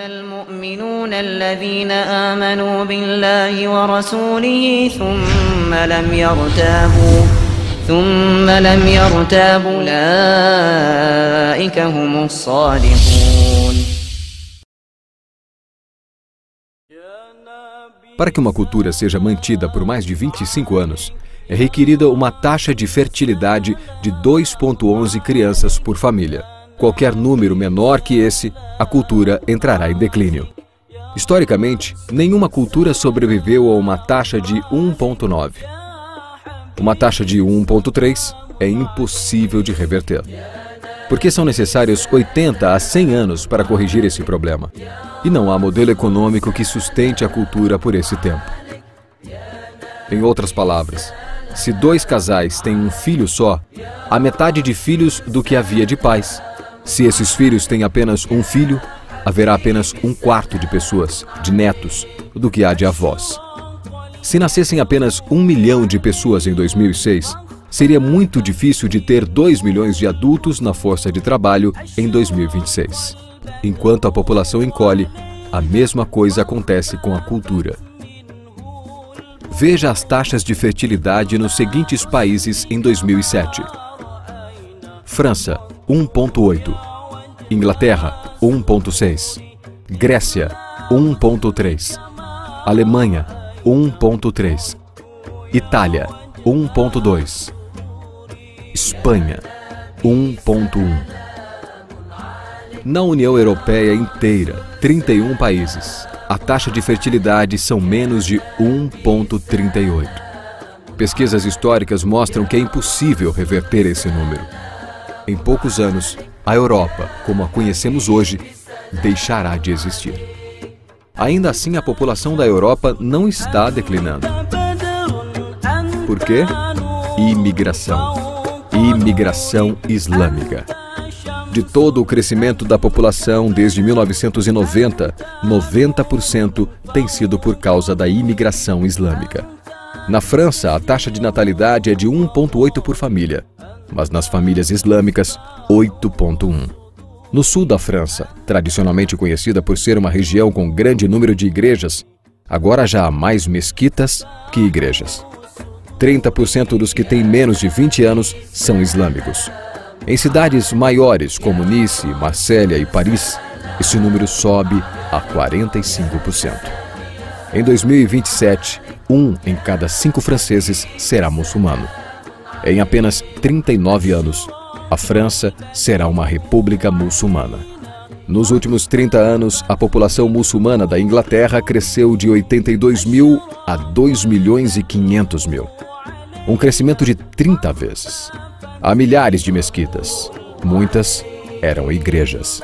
إنما المؤمنون الذين آمنوا بالله ورسوله ثم لم يرتابوا أولئك هم الصادقون. Para que uma cultura seja mantida por mais de 25 anos, é requerida uma taxa de fertilidade de 2,11 crianças por família. Qualquer número menor que esse, a cultura entrará em declínio. Historicamente, nenhuma cultura sobreviveu a uma taxa de 1,9. Uma taxa de 1,3 é impossível de reverter, porque são necessários 80 a 100 anos para corrigir esse problema. E não há modelo econômico que sustente a cultura por esse tempo. Em outras palavras, se 2 casais têm um filho só, há metade de filhos do que havia de pais. Se esses filhos têm apenas um filho, haverá apenas 1/4 de pessoas, de netos, do que há de avós. Se nascessem apenas 1 milhão de pessoas em 2006, seria muito difícil de ter 2 milhões de adultos na força de trabalho em 2026. Enquanto a população encolhe, a mesma coisa acontece com a cultura. Veja as taxas de fertilidade nos seguintes países em 2007. França, 1,8. Inglaterra, 1,6. Grécia, 1,3. Alemanha, 1,3. Itália, 1,2. Espanha, 1,1. Na União Europeia inteira, 31 países, a taxa de fertilidade são menos de 1,38. Pesquisas históricas mostram que é impossível reverter esse número. Em poucos anos, a Europa, como a conhecemos hoje, deixará de existir. Ainda assim, a população da Europa não está declinando. Por quê? Imigração. Imigração islâmica. De todo o crescimento da população desde 1990, 90% tem sido por causa da imigração islâmica. Na França, a taxa de natalidade é de 1,8 por família, mas nas famílias islâmicas, 8,1. No sul da França, tradicionalmente conhecida por ser uma região com grande número de igrejas, agora já há mais mesquitas que igrejas. 30% dos que têm menos de 20 anos são islâmicos. Em cidades maiores como Nice, Marsella e Paris, esse número sobe a 45%. Em 2027, 1 em cada 5 franceses será muçulmano. Em apenas 39 anos, a França será uma república muçulmana. Nos últimos 30 anos, a população muçulmana da Inglaterra cresceu de 82 mil a 2 milhões e 500 mil. Um crescimento de 30 vezes. Há milhares de mesquitas. Muitas eram igrejas.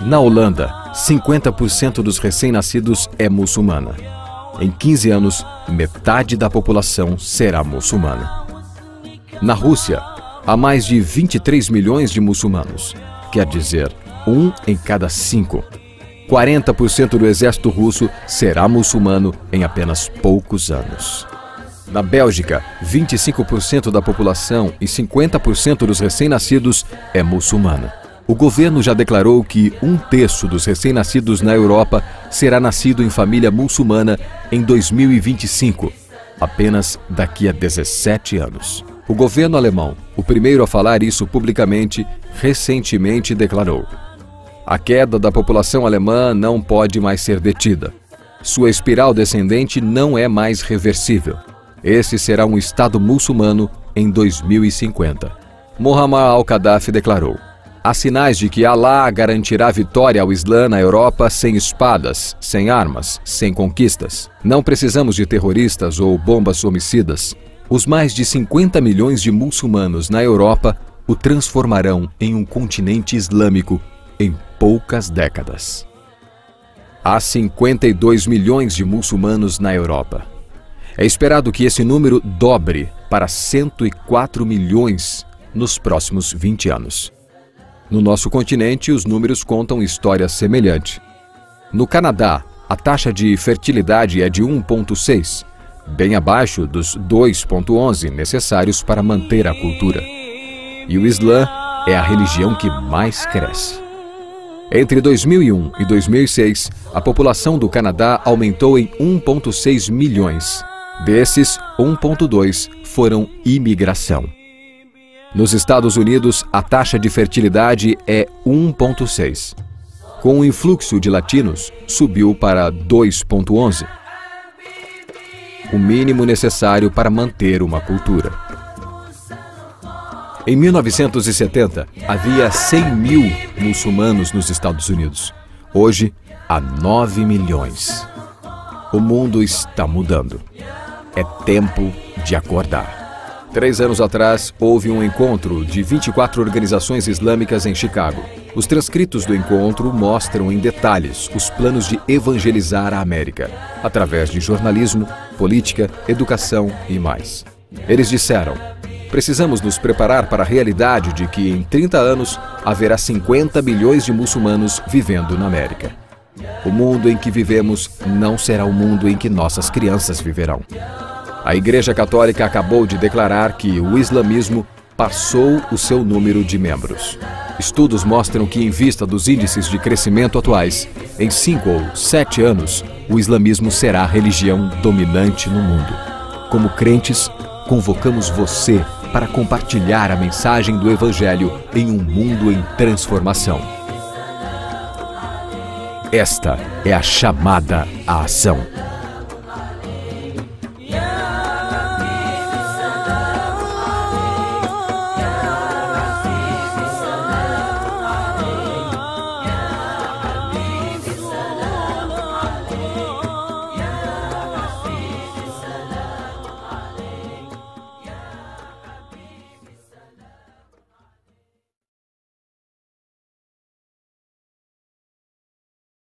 Na Holanda, 50% dos recém-nascidos é muçulmana. Em 15 anos, metade da população será muçulmana. Na Rússia, há mais de 23 milhões de muçulmanos. Quer dizer, 1 em cada 5. 40% do exército russo será muçulmano em apenas poucos anos. Na Bélgica, 25% da população e 50% dos recém-nascidos é muçulmana. O governo já declarou que 1/3 dos recém-nascidos na Europa será nascido em família muçulmana em 2025, apenas daqui a 17 anos. O governo alemão, o primeiro a falar isso publicamente, recentemente declarou: a queda da população alemã não pode mais ser detida. Sua espiral descendente não é mais reversível. Esse será um Estado muçulmano em 2050. Muammar al-Gaddafi declarou: há sinais de que Alá garantirá vitória ao Islã na Europa sem espadas, sem armas, sem conquistas. Não precisamos de terroristas ou bombas homicidas. Os mais de 50 milhões de muçulmanos na Europa o transformarão em um continente islâmico em poucas décadas. Há 52 milhões de muçulmanos na Europa. É esperado que esse número dobre para 104 milhões nos próximos 20 anos. No nosso continente, os números contam história semelhante. No Canadá, a taxa de fertilidade é de 1,6, bem abaixo dos 2,11 necessários para manter a cultura. E o Islã é a religião que mais cresce. Entre 2001 e 2006, a população do Canadá aumentou em 1,6 milhões. Desses, 1,2 foram imigração. Nos Estados Unidos, a taxa de fertilidade é 1,6. Com o influxo de latinos, subiu para 2,11. O mínimo necessário para manter uma cultura. Em 1970, havia 100 mil muçulmanos nos Estados Unidos. Hoje, há 9 milhões. O mundo está mudando. É tempo de acordar. 3 anos atrás, houve um encontro de 24 organizações islâmicas em Chicago. Os transcritos do encontro mostram em detalhes os planos de evangelizar a América, através de jornalismo, política, educação e mais. Eles disseram: precisamos nos preparar para a realidade de que em 30 anos haverá 50 milhões de muçulmanos vivendo na América. O mundo em que vivemos não será o mundo em que nossas crianças viverão. A Igreja Católica acabou de declarar que o islamismo passou o seu número de membros. Estudos mostram que, em vista dos índices de crescimento atuais, em 5 ou 7 anos, o islamismo será a religião dominante no mundo. Como crentes, convocamos você para compartilhar a mensagem do Evangelho em um mundo em transformação. Esta é a chamada à ação.